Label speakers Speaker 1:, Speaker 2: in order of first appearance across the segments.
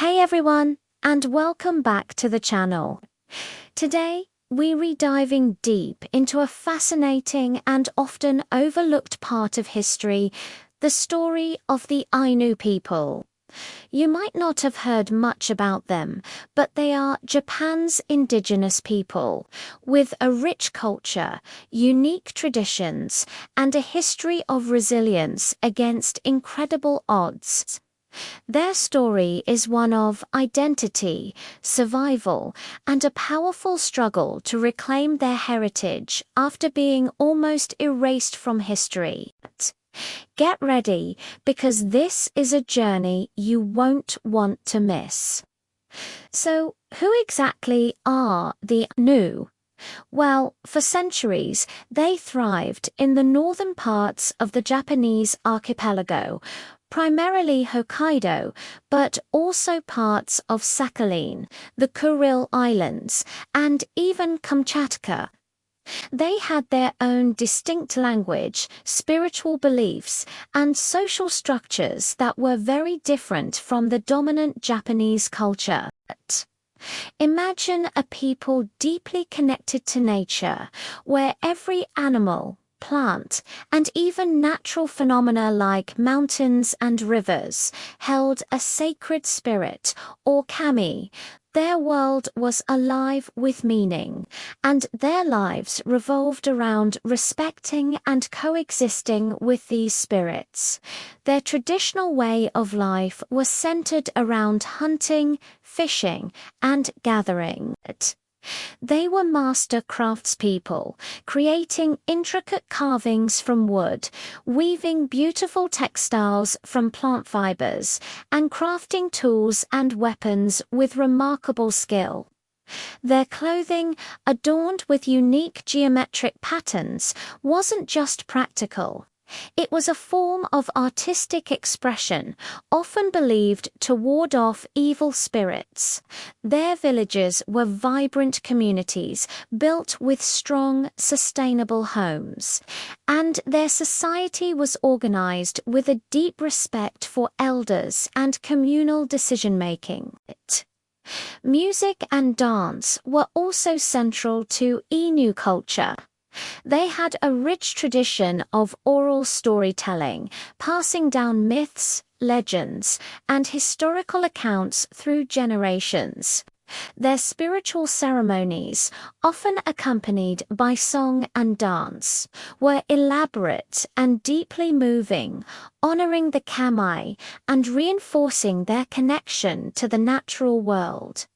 Speaker 1: Hey everyone, and welcome back to the channel. Today, we're diving deep into a fascinating and often overlooked part of history, the story of the Ainu people. You might not have heard much about them, but they are Japan's indigenous people, with a rich culture, unique traditions, and a history of resilience against incredible odds. Their story is one of identity, survival, and a powerful struggle to reclaim their heritage after being almost erased from history. Get ready, because this is a journey you won't want to miss. So, who exactly are the Ainu? Well, for centuries, they thrived in the northern parts of the Japanese archipelago, primarily Hokkaido, but also parts of Sakhalin, the Kuril Islands, and even Kamchatka. They had their own distinct language, spiritual beliefs, and social structures that were very different from the dominant Japanese culture. Imagine a people deeply connected to nature, where every animal, plant, and even natural phenomena like mountains and rivers held a sacred spirit, or kami. Their world was alive with meaning, and their lives revolved around respecting and coexisting with these spirits. Their traditional way of life was centered around hunting, fishing, and gathering. They were master craftspeople, creating intricate carvings from wood, weaving beautiful textiles from plant fibers, and crafting tools and weapons with remarkable skill. Their clothing, adorned with unique geometric patterns, wasn't just practical. It was a form of artistic expression, often believed to ward off evil spirits. Their villages were vibrant communities, built with strong, sustainable homes. And their society was organized with a deep respect for elders and communal decision-making. Music and dance were also central to Ainu culture. They had a rich tradition of oral storytelling, passing down myths, legends, and historical accounts through generations. Their spiritual ceremonies, often accompanied by song and dance, were elaborate and deeply moving, honoring the kami and reinforcing their connection to the natural world.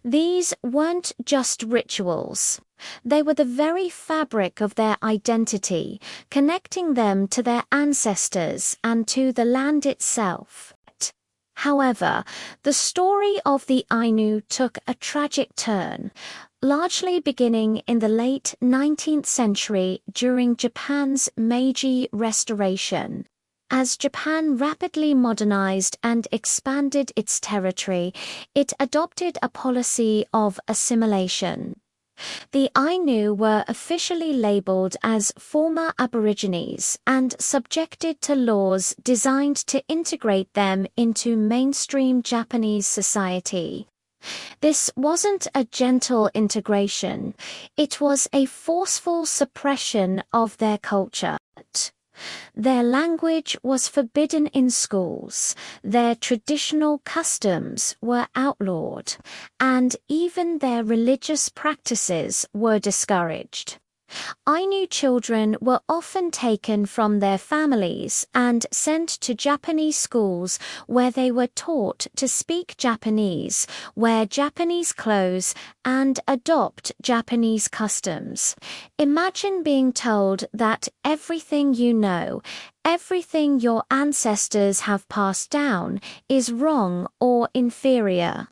Speaker 1: These weren't just rituals. They were the very fabric of their identity, connecting them to their ancestors and to the land itself. However, the story of the Ainu took a tragic turn, largely beginning in the late 19th century during Japan's Meiji Restoration. As Japan rapidly modernized and expanded its territory, it adopted a policy of assimilation. The Ainu were officially labeled as former Aborigines and subjected to laws designed to integrate them into mainstream Japanese society. This wasn't a gentle integration, it was a forceful suppression of their culture. Their language was forbidden in schools, their traditional customs were outlawed, and even their religious practices were discouraged. Ainu children were often taken from their families and sent to Japanese schools where they were taught to speak Japanese, wear Japanese clothes, and adopt Japanese customs. Imagine being told that everything you know, everything your ancestors have passed down, is wrong or inferior.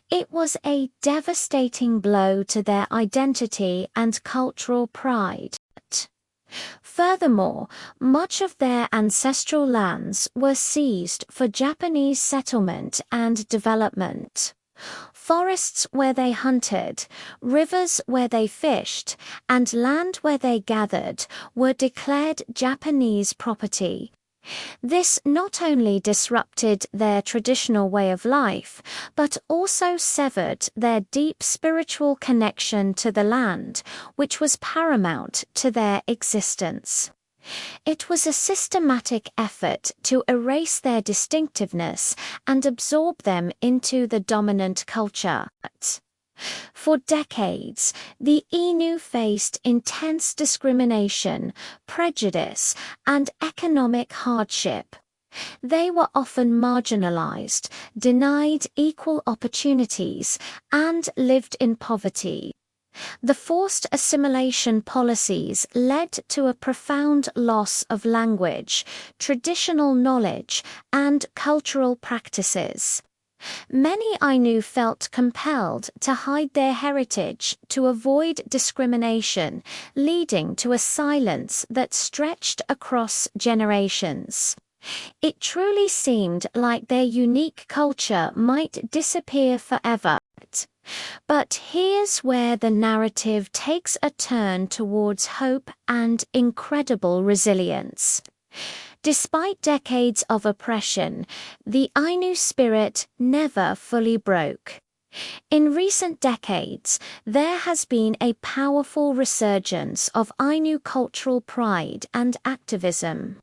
Speaker 1: It was a devastating blow to their identity and cultural pride. Furthermore, much of their ancestral lands were seized for Japanese settlement and development. Forests where they hunted, rivers where they fished, and land where they gathered were declared Japanese property. This not only disrupted their traditional way of life, but also severed their deep spiritual connection to the land, which was paramount to their existence. It was a systematic effort to erase their distinctiveness and absorb them into the dominant culture. For decades, the Ainu faced intense discrimination, prejudice, and economic hardship. They were often marginalized, denied equal opportunities, and lived in poverty. The forced assimilation policies led to a profound loss of language, traditional knowledge, and cultural practices. Many Ainu felt compelled to hide their heritage to avoid discrimination, leading to a silence that stretched across generations. It truly seemed like their unique culture might disappear forever. But here's where the narrative takes a turn towards hope and incredible resilience. Despite decades of oppression, the Ainu spirit never fully broke. In recent decades, there has been a powerful resurgence of Ainu cultural pride and activism.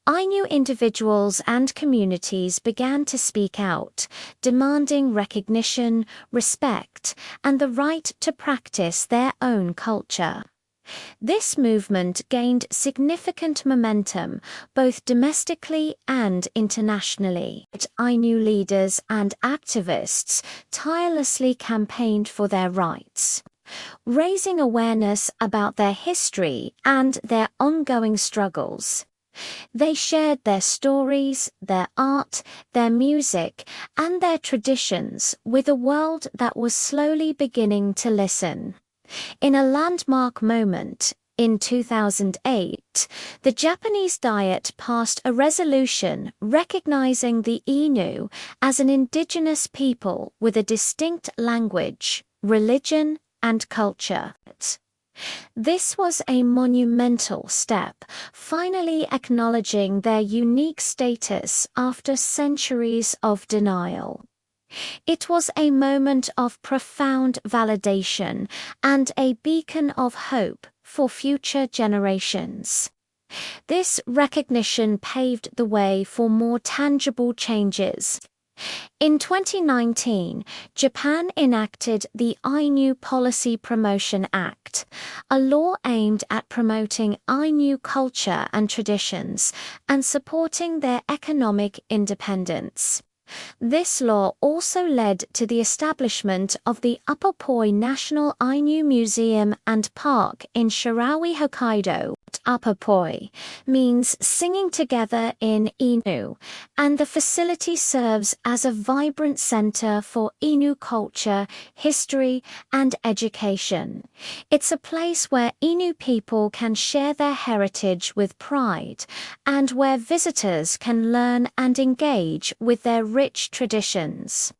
Speaker 1: Ainu individuals and communities began to speak out, demanding recognition, respect, and the right to practice their own culture. This movement gained significant momentum both domestically and internationally. Ainu leaders and activists tirelessly campaigned for their rights, raising awareness about their history and their ongoing struggles. They shared their stories, their art, their music, and their traditions with a world that was slowly beginning to listen. In a landmark moment, in 2008, the Japanese Diet passed a resolution recognizing the Ainu as an indigenous people with a distinct language, religion, and culture. This was a monumental step, finally acknowledging their unique status after centuries of denial. It was a moment of profound validation and a beacon of hope for future generations. This recognition paved the way for more tangible changes. In 2019, Japan enacted the Ainu Policy Promotion Act, a law aimed at promoting Ainu culture and traditions and supporting their economic independence. This law also led to the establishment of the Upper Poi National Ainu Museum and Park in Shirawi, Hokkaido. Upper Poi means singing together in Ainu, and the facility serves as a vibrant center for Ainu culture, history, and education. It's a place where Ainu people can share their heritage with pride, and where visitors can learn and engage with their rich traditions.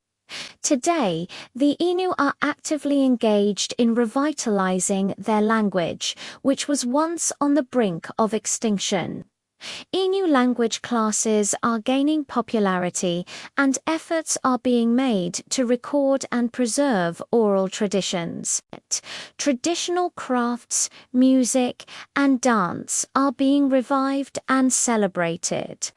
Speaker 1: Today, the Ainu are actively engaged in revitalizing their language, which was once on the brink of extinction. Ainu language classes are gaining popularity, and efforts are being made to record and preserve oral traditions. Traditional crafts, music, and dance are being revived and celebrated,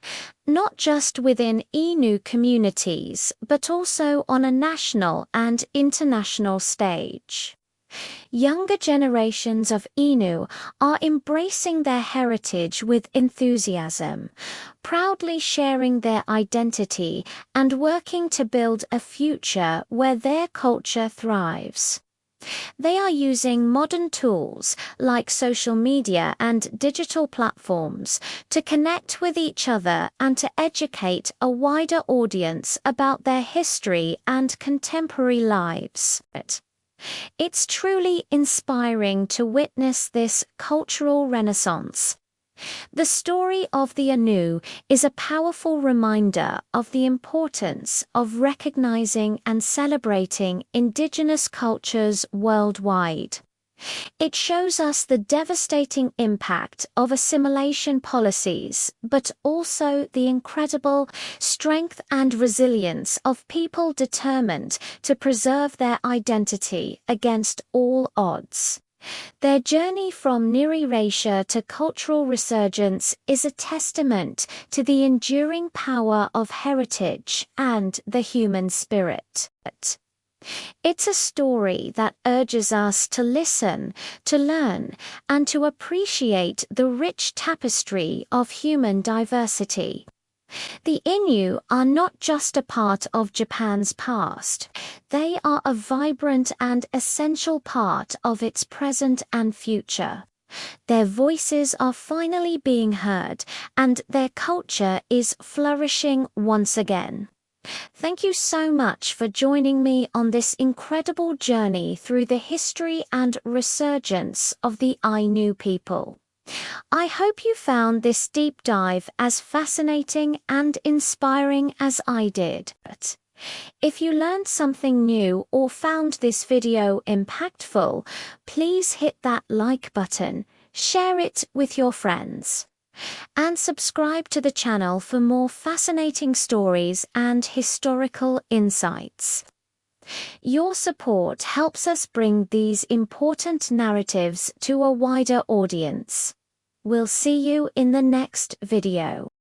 Speaker 1: not just within Ainu communities, but also on a national and international stage. Younger generations of Ainu are embracing their heritage with enthusiasm, proudly sharing their identity and working to build a future where their culture thrives. They are using modern tools like social media and digital platforms to connect with each other and to educate a wider audience about their history and contemporary lives. It's truly inspiring to witness this cultural renaissance. The story of the Ainu is a powerful reminder of the importance of recognizing and celebrating indigenous cultures worldwide. It shows us the devastating impact of assimilation policies, but also the incredible strength and resilience of people determined to preserve their identity against all odds. Their journey from near erasure to cultural resurgence is a testament to the enduring power of heritage and the human spirit. It's a story that urges us to listen, to learn, and to appreciate the rich tapestry of human diversity. The Ainu are not just a part of Japan's past, they are a vibrant and essential part of its present and future. Their voices are finally being heard, and their culture is flourishing once again. Thank you so much for joining me on this incredible journey through the history and resurgence of the Ainu people. I hope you found this deep dive as fascinating and inspiring as I did. If you learned something new or found this video impactful, please hit that like button, share it with your friends, and subscribe to the channel for more fascinating stories and historical insights. Your support helps us bring these important narratives to a wider audience. We'll see you in the next video.